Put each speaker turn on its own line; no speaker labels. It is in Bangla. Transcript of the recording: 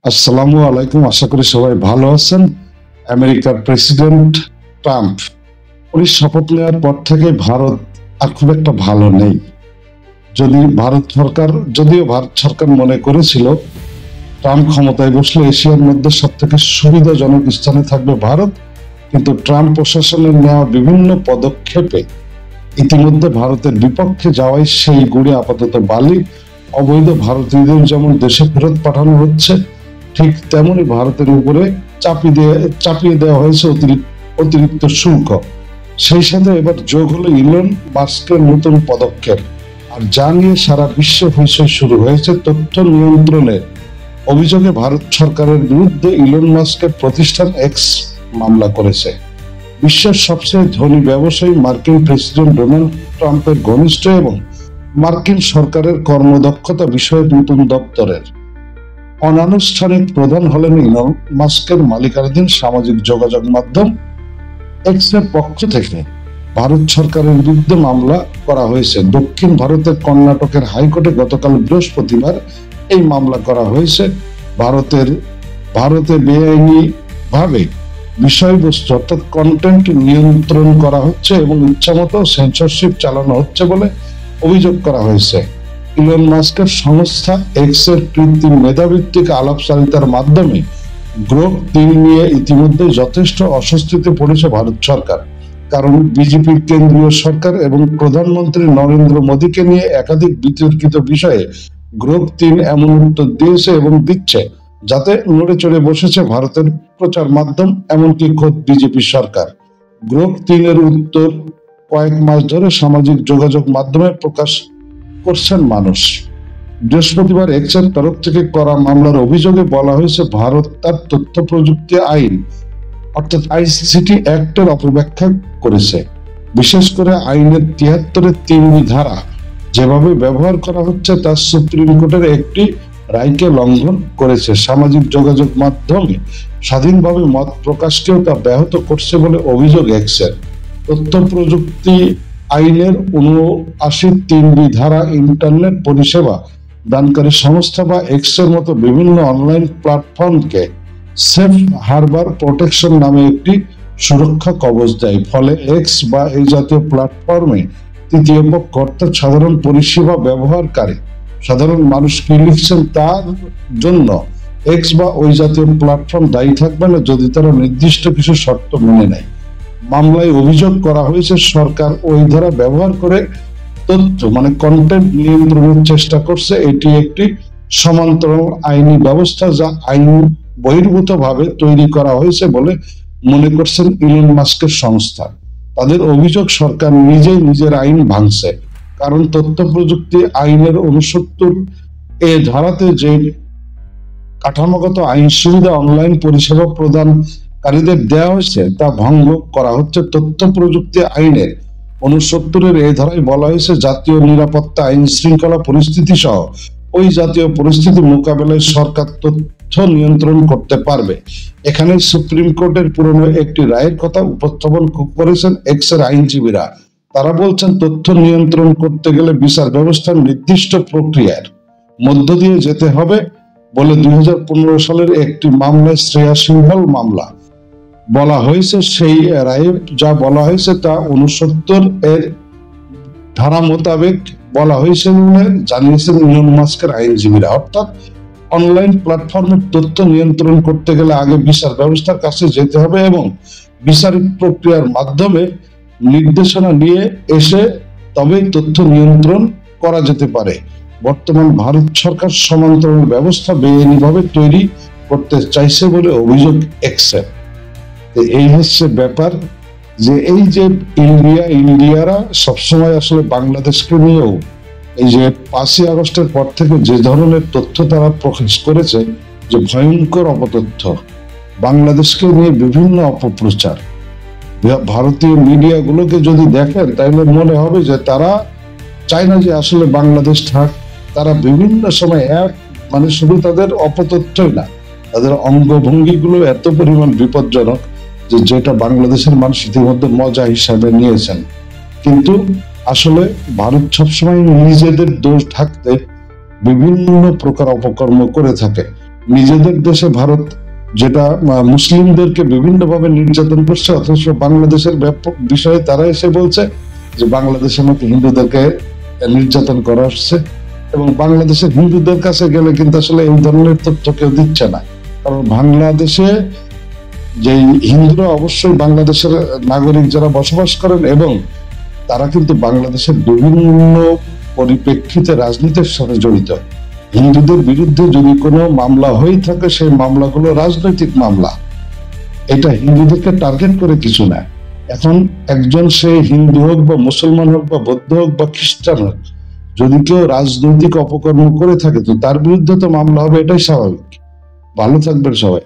আসসালামু আলাইকুম। আশা করি সবাই ভালো আছেন। আমেরিকার প্রেসিডেন্ট ট্রাম্প উনি শপথ নেওয়ার পর থেকে ভারত আর খুব একটা ভালো নেই। যদিও ভারত সরকার মনে করেছিল ট্রাম্প ক্ষমতায় বসলে এশিয়ার মধ্যে সব থেকে সুবিধাজনক স্থানে থাকবে ভারত, কিন্তু ট্রাম্প প্রশাসনের নেওয়া বিভিন্ন পদক্ষেপে ইতিমধ্যে ভারতের বিপক্ষে যাওয়ায় সেই গুড়ে আপাতত বালি। অবৈধ ভারতীয়দের যেমন দেশে ফেরত পাঠানো হচ্ছে, ঠিক তেমনি ভারতের উপরে চাপিয়ে দেওয়া হয়েছে অতিরিক্ত শুল্ক। সেই সাথে এবার যোগ হলো ইলন মাস্কের নতুন পদক্ষেপ, আর যা নিয়ে সারা বিশ্বে হইচই শুরু হয়েছে। তথ্য নিয়ন্ত্রণের অভিযোগে ভারত সরকারের বিরুদ্ধে ইলন মাস্কের প্রতিষ্ঠান এক্স মামলা করেছে। বিশ্বের সবচেয়ে ধনী ব্যবসায়ী মার্কিন প্রেসিডেন্ট ডোনাল্ড ট্রাম্পের ঘনিষ্ঠ এবং মার্কিন সরকারের কর্মদক্ষতা বিষয়ক নতুন দপ্তরের অনানুষ্ঠানিক প্রধান হলেন ইলন মাস্কের মালিকানাধীন সামাজিক যোগাযোগ মাধ্যম এক্স এর পক্ষ থেকে ভারত সরকারের বিরুদ্ধে মামলা করা হয়েছে। দক্ষিণ ভারতের কর্ণাটকের হাইকোর্টে গতকাল বৃহস্পতিবার এই মামলা করা হয়েছে। ভারতে বেআইনি ভাবে বিষয়বস্তু অর্থাৎ কন্টেন্ট নিয়ন্ত্রণ করা হচ্ছে এবং ইচ্ছামতো সেন্সরশিপ চালানো হচ্ছে বলে অভিযোগ করা হয়েছে। ইলন মাস্কের সংস্থা এক্স এর কৃত্রিম মেধাভিত্তিক আলাপচারিতার মাধ্যমে গ্রোথ 3 নিয়ে ইতিমধ্যে যথেষ্ট অস্বস্তিতে পড়েছে ভারত সরকার। কারণ বিজেপির কেন্দ্রীয় সরকার এবং প্রধানমন্ত্রী নরেন্দ্র মোদীকে নিয়ে একাধিক বিতর্কিত বিষয়ে গ্রোথ 3 এমন উত্তর দিয়েছে এবং দিচ্ছে যাতে নড়ে চড়ে বসেছে ভারতের প্রচার মাধ্যম, এমনকি খোদ বিজেপি সরকার। গ্রোথ 3 এর উত্তর কয়েক মাস ধরে সামাজিক যোগাযোগ মাধ্যমে প্রকাশ করছেন মানুষ। বৃহস্পতিবার এক্স এর তরফ থেকে করা মামলার অভিযোগে বলা হয়েছে ভারত তার তথ্য প্রযুক্তি আইন অর্থাৎ আইসিটি অ্যাক্টের অপব্যাখ্যা করেছে। বিশেষ করে আইনের 73-এর 3 ধারা যেভাবে ব্যবহার করা হচ্ছে তা সুপ্রিম কোর্টের একটি রায়কে লঙ্ঘন করেছে। সামাজিক যোগাযোগ মাধ্যমে স্বাধীনভাবে মত প্রকাশকেও তা ব্যাহত করছে বলে অভিযোগ এক্স এর। তথ্য প্রযুক্তি আইনের 79-3 ধারা ইন্টারনেট পরিষেবা দানকারী সংস্থা বা এক্স এর মতো বিভিন্ন অনলাইন প্ল্যাটফর্মকে সেফ হারবার প্রোটেকশন নামে একটি সুরক্ষা কবচ দেয়। ফলে এক্স বা এই জাতীয় প্ল্যাটফর্মে তৃতীয় পক্ষ অর্থাৎ সাধারণ পরিষেবা ব্যবহারকারী সাধারণ মানুষ কি লিখছেন তার জন্য এক্স বা ওই জাতীয় প্ল্যাটফর্ম দায়ী থাকবে না যদি তারা নির্দিষ্ট কিছু শর্ত মেনে নেয়। মামলায় অভিযোগ করা হয়েছে সরকার ওই ধারা ব্যবহার করে তথ্য কন্টেন্ট নিয়ন্ত্রণের চেষ্টা করছে। এটি একটি সমান্তরাল আইনি ব্যবস্থা যা আইন বহির্ভূত ভাবে তৈরি করা হয়েছে বলে মনে করছেন ইলন মাস্কের সংস্থা। তাদের অভিযোগ সরকার নিজেই নিজের আইন ভাঙছে, কারণ তথ্য প্রযুক্তি আইনের 69 ধারাতে যে কাঠামোগত আইন সুবিধা অনলাইন পরিষেবা প্রদানকারীদের দেওয়া হয়েছে তা ভঙ্গ করা হচ্ছে। তথ্য প্রযুক্তি আইনের 69-এর ধারায় বলা হয়েছে জাতীয় নিরাপত্তা, আইন শৃঙ্খলা পরিস্থিতি সহ ওই জাতীয় পরিস্থিতি মোকাবেলায় সরকার তথ্য নিয়ন্ত্রণ করতে পারবে। এখানে সুপ্রিম কোর্টের পুরনো একটি রায়ের কথা উপস্থাপন করেছেন এক্স এর আইনজীবীরা। তারা বলছেন তথ্য নিয়ন্ত্রণ করতে গেলে বিচার ব্যবস্থার নির্দিষ্ট প্রক্রিয়ার মধ্য দিয়ে যেতে হবে বলে 2015 সালের একটি মামলায় শ্রেয়া সিংহল মামলা বলা হয়েছে। সেই রায়ে যা বলা হয়েছে তা 69-এর ধারা মোতাবেক বলা হয়েছে বলে জানিয়েছেন ইলন মাস্কের আইনজীবীরা। অর্থাৎ অনলাইন প্ল্যাটফর্মের তথ্য নিয়ন্ত্রণ করতে গেলে আগে বিচার ব্যবস্থার কাছে যেতে হবে এবং বিচারিক প্রক্রিয়ার মাধ্যমে নির্দেশনা নিয়ে এসে তবেই তথ্য নিয়ন্ত্রণ করা যেতে পারে। বর্তমান ভারত সরকার সমান্তরাল ব্যবস্থা বেআইনিভাবে তৈরি করতে চাইছে বলে অভিযোগ এক্সের। এই হচ্ছে ব্যাপার যে এই যে ইন্ডিয়ারা সবসময় আসলে বাংলাদেশকে নিয়েও এই যে 5ই আগস্টের পর থেকে যে ধরনের তথ্য তারা প্রকাশ করেছে, যে ভয়ঙ্কর অপতথ্য, বাংলাদেশকে নিয়ে বিভিন্ন অপপ্রচার, ভারতীয় মিডিয়াগুলোকে যদি দেখেন তাহলে মনে হবে যে তারা চায় না যে আসলে বাংলাদেশ থাক। তারা বিভিন্ন সময় শুধু তাদের অপতথ্যই না, তাদের অঙ্গভঙ্গিগুলো এত পরিমাণ বিপজ্জনক যে যেটা বাংলাদেশের মানুষ ইতিমধ্যে মজা হিসাবে নিয়েছেন। কিন্তু আসলে ভারত সবসময় নিজেদের দোষ ঢাকতে বিভিন্ন প্রকার অপকর্ম করে থাকে। নিজেদের দেশে ভারত যেটা মুসলিমদেরকে বিভিন্নভাবে নির্যাতন করছে, অথচ বাংলাদেশের ব্যাপক বিষয়ে তারা এসে বলছে যে বাংলাদেশে নাকি হিন্দুদেরকে নির্যাতন করা হচ্ছে, এবং বাংলাদেশের হিন্দুদের কাছে গেলে কিন্তু আসলে এই ধরনের তথ্য কেউ দিচ্ছে না। কারণ বাংলাদেশে যে হিন্দুরা অবশ্যই বাংলাদেশের নাগরিক যারা বসবাস করেন, এবং তারা কিন্তু বাংলাদেশের বিভিন্ন পরিপ্রেক্ষিতে রাজনীতির সাথে জড়িত। হিন্দুদের বিরুদ্ধে যদি কোনো মামলা হয়ে থাকে, সেই মামলাগুলো রাজনৈতিক মামলা, এটা হিন্দুদেরকে টার্গেট করে কিছু না। এখন একজন সে হিন্দু হোক বা মুসলমান হোক বা বৌদ্ধ হোক বা খ্রিস্টান হোক, যদি কেউ রাজনৈতিক অপকর্ম করে থাকে তো তার বিরুদ্ধে তো মামলা হবে, এটাই স্বাভাবিক। ভালো থাকবেন সবাই।